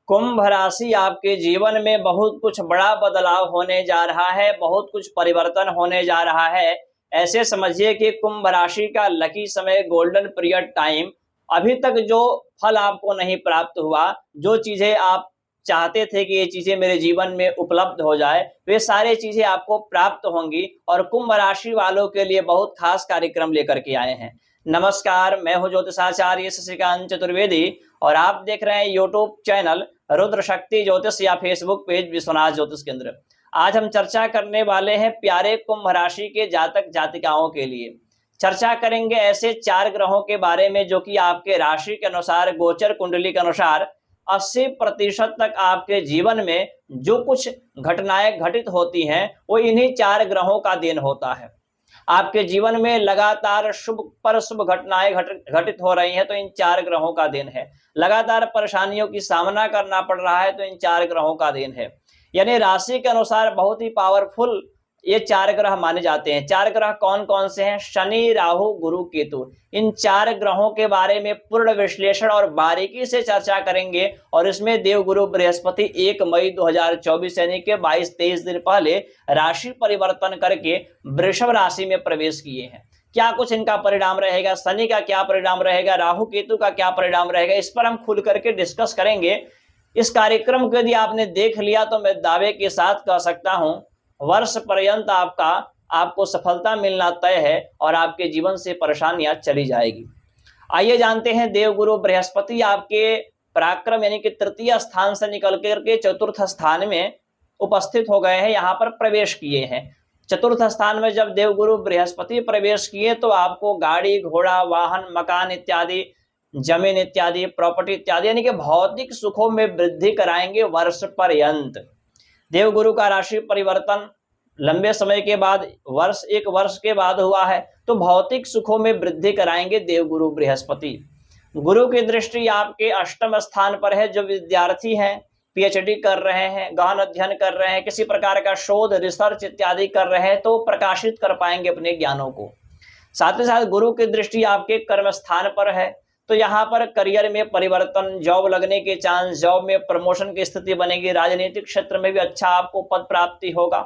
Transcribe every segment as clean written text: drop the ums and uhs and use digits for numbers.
कुंभ राशि आपके जीवन में बहुत कुछ बड़ा बदलाव होने जा रहा है, बहुत कुछ परिवर्तन होने जा रहा है। ऐसे समझिए कि कुंभ राशि का लकी समय, गोल्डन पीरियड टाइम, अभी तक जो फल आपको नहीं प्राप्त हुआ, जो चीजें आप चाहते थे कि ये चीजें मेरे जीवन में उपलब्ध हो जाए, वे सारी चीजें आपको प्राप्त होंगी और कुंभ राशि वालों के लिए बहुत खास कार्यक्रम लेकर के आए हैं। नमस्कार, मैं हूं ज्योतिषाचार्य शशिकांत चतुर्वेदी और आप देख रहे हैं यूट्यूब चैनल रुद्र शक्ति ज्योतिष या फेसबुक पेज विश्वनाथ ज्योतिष केंद्र। आज हम चर्चा करने वाले हैं प्यारे कुंभ राशि के जातक जातिकाओं के लिए। चर्चा करेंगे ऐसे 4 ग्रहों के बारे में जो कि आपके राशि के अनुसार, गोचर कुंडली के अनुसार 80% तक आपके जीवन में जो कुछ घटनाएं घटित होती हैं वो इन्हीं 4 ग्रहों का देन होता है। आपके जीवन में लगातार शुभ पर शुभ घटनाएं घटित हो रही हैं तो इन 4 ग्रहों का देन है। लगातार परेशानियों की सामना करना पड़ रहा है तो इन 4 ग्रहों का देन है। यानी राशि के अनुसार बहुत ही पावरफुल ये 4 ग्रह माने जाते हैं। 4 ग्रह कौन कौन से हैं? शनि, राहु, गुरु, केतु। इन 4 ग्रहों के बारे में पूर्ण विश्लेषण और बारीकी से चर्चा करेंगे और इसमें देवगुरु बृहस्पति 1 मई 2024 यानी कि 22-23 दिन पहले राशि परिवर्तन करके वृषभ राशि में प्रवेश किए हैं। क्या कुछ इनका परिणाम रहेगा, शनि का क्या परिणाम रहेगा, राहु केतु का क्या परिणाम रहेगा, इस पर हम खुल करके डिस्कस करेंगे। इस कार्यक्रम को यदि आपने देख लिया तो मैं दावे के साथ कह सकता हूं वर्ष पर्यंत आपको सफलता मिलना तय है और आपके जीवन से परेशानियां चली जाएगी। आइए जानते हैं, देवगुरु बृहस्पति आपके पराक्रम यानी कि तृतीय स्थान से निकल करके चतुर्थ स्थान में उपस्थित हो गए हैं, यहाँ पर प्रवेश किए हैं। चतुर्थ स्थान में जब देवगुरु बृहस्पति प्रवेश किए तो आपको गाड़ी, घोड़ा, वाहन, मकान इत्यादि, जमीन इत्यादि, प्रॉपर्टी इत्यादि यानी कि भौतिक सुखों में वृद्धि कराएंगे वर्ष पर्यंत। देवगुरु का राशि परिवर्तन लंबे समय के बाद, एक वर्ष के बाद हुआ है तो भौतिक सुखों में वृद्धि कराएंगे देवगुरु बृहस्पति। गुरु की दृष्टि आपके अष्टम स्थान पर है। जो विद्यार्थी हैं, पीएचडी कर रहे हैं, गहन अध्ययन कर रहे हैं, किसी प्रकार का शोध, रिसर्च इत्यादि कर रहे हैं तो प्रकाशित कर पाएंगे अपने ज्ञानों को। साथ ही साथ गुरु की दृष्टि आपके कर्म स्थान पर है तो यहाँ पर करियर में परिवर्तन, जॉब लगने के चांस, जॉब में प्रमोशन की स्थिति बनेगी, राजनीतिक क्षेत्र में भी अच्छा आपको पद प्राप्ति होगा।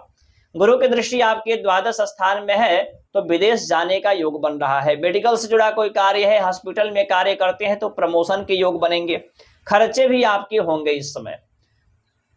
गुरु की दृष्टि आपके द्वादश स्थान में है तो विदेश जाने का योग बन रहा है। मेडिकल से जुड़ा कोई कार्य है, हॉस्पिटल में कार्य करते हैं तो प्रमोशन के योग बनेंगे। खर्चे भी आपके होंगे इस समय।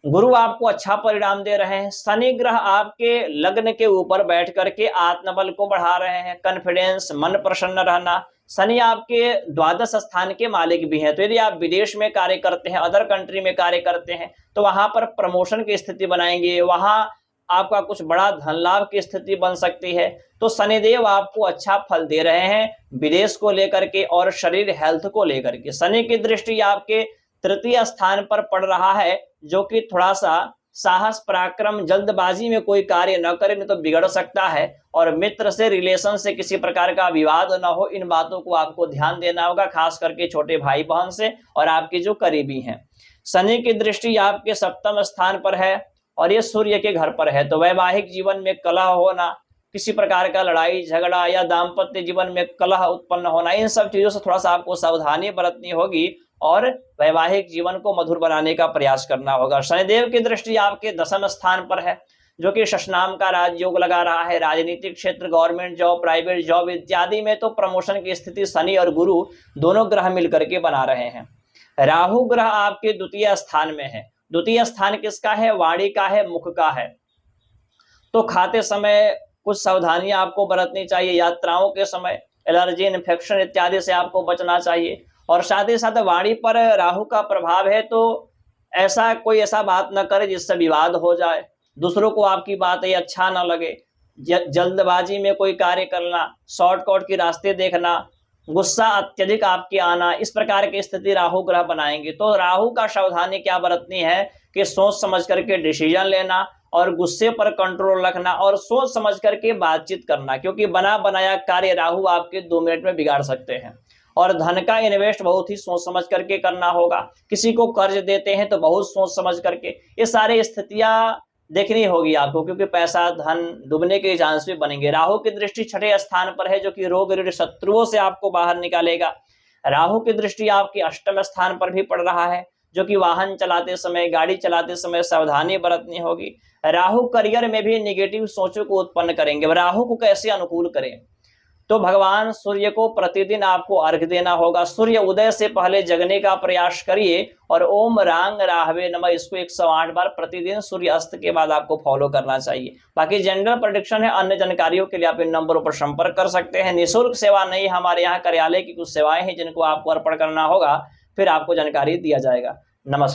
गुरु आपको अच्छा परिणाम दे रहे हैं। शनि ग्रह आपके लग्न के ऊपर बैठ करके आत्मबल को बढ़ा रहे हैं, कॉन्फिडेंस, मन प्रसन्न रहना। शनि आपके द्वादश स्थान के मालिक भी हैं तो यदि आप विदेश में कार्य करते हैं, अदर कंट्री में कार्य करते हैं तो वहां पर प्रमोशन की स्थिति बनाएंगे, वहां आपका कुछ बड़ा धन लाभ की स्थिति बन सकती है। तो शनिदेव आपको अच्छा फल दे रहे हैं विदेश को लेकर के और शरीर हेल्थ को लेकर के। शनि की दृष्टि आपके तृतीय स्थान पर पड़ रहा है जो कि थोड़ा सा साहस, पराक्रम, जल्दबाजी में कोई कार्य न करें नहीं तो बिगड़ सकता है। और मित्र से, रिलेशन से किसी प्रकार का विवाद न हो, इन बातों को आपको ध्यान देना होगा, खास करके छोटे भाई बहन से और आपके जो करीबी हैं। शनि की दृष्टि आपके सप्तम स्थान पर है और ये सूर्य के घर पर है तो वैवाहिक जीवन में कलह होना, किसी प्रकार का लड़ाई झगड़ा या दाम्पत्य जीवन में कलह उत्पन्न होना, इन सब चीजों से थोड़ा सा आपको सावधानी बरतनी होगी और वैवाहिक जीवन को मधुर बनाने का प्रयास करना होगा। शनिदेव की दृष्टि आपके दशम स्थान पर है जो कि शशनाम का राजयोग लगा रहा है। राजनीतिक क्षेत्र, गवर्नमेंट जॉब, प्राइवेट जॉब इत्यादि में तो प्रमोशन की स्थिति शनि और गुरु दोनों ग्रह मिलकर के बना रहे हैं। राहु ग्रह आपके द्वितीय स्थान में है। द्वितीय स्थान किसका है? वाणी का है, मुख का है। तो खाते समय कुछ सावधानियां आपको बरतनी चाहिए। यात्राओं के समय एलर्जी, इन्फेक्शन इत्यादि से आपको बचना चाहिए। और साथ ही साथ वाणी पर राहु का प्रभाव है तो ऐसा बात न करे जिससे विवाद हो जाए, दूसरों को आपकी बात ये अच्छा न लगे, जल्दबाजी में कोई कार्य करना, शॉर्टकट के रास्ते देखना, गुस्सा अत्यधिक आपके आना, इस प्रकार की स्थिति राहु ग्रह बनाएंगे। तो राहु का सावधानी क्या बरतनी है कि सोच समझ करके डिसीजन लेना और गुस्से पर कंट्रोल रखना और सोच समझ करके बातचीत करना, क्योंकि बना बनाया कार्य राहु आपके 2 मिनट में बिगाड़ सकते हैं। और धन का इन्वेस्ट बहुत ही सोच समझ करके करना होगा। किसी को कर्ज देते हैं तो बहुत सोच समझ करके, ये सारी स्थितियां देखनी होगी आपको, क्योंकि पैसा धन डूबने के चांस भी बनेंगे। राहु की दृष्टि 6ठे स्थान पर है जो कि रोग ऋण शत्रुओं से आपको बाहर निकालेगा। राहु की दृष्टि आपके अष्टम स्थान पर भी पड़ रहा है जो कि वाहन चलाते समय, गाड़ी चलाते समय सावधानी बरतनी होगी। राहु करियर में भी निगेटिव सोचों को उत्पन्न करेंगे। राहु को कैसे अनुकूल करें? तो भगवान सूर्य को प्रतिदिन आपको अर्घ्य देना होगा। सूर्य उदय से पहले जगने का प्रयास करिए और ओम रांग राहवे नमः इसको 108 बार प्रतिदिन सूर्य अस्त के बाद आपको फॉलो करना चाहिए। बाकी जनरल प्रेडिक्शन है, अन्य जानकारियों के लिए आप इन नंबरों पर संपर्क कर सकते हैं। निःशुल्क सेवा नहीं, हमारे यहाँ कार्यालय की कुछ सेवाएं हैं जिनको आपको अर्पण करना होगा, फिर आपको जानकारी दिया जाएगा। नमस्कार।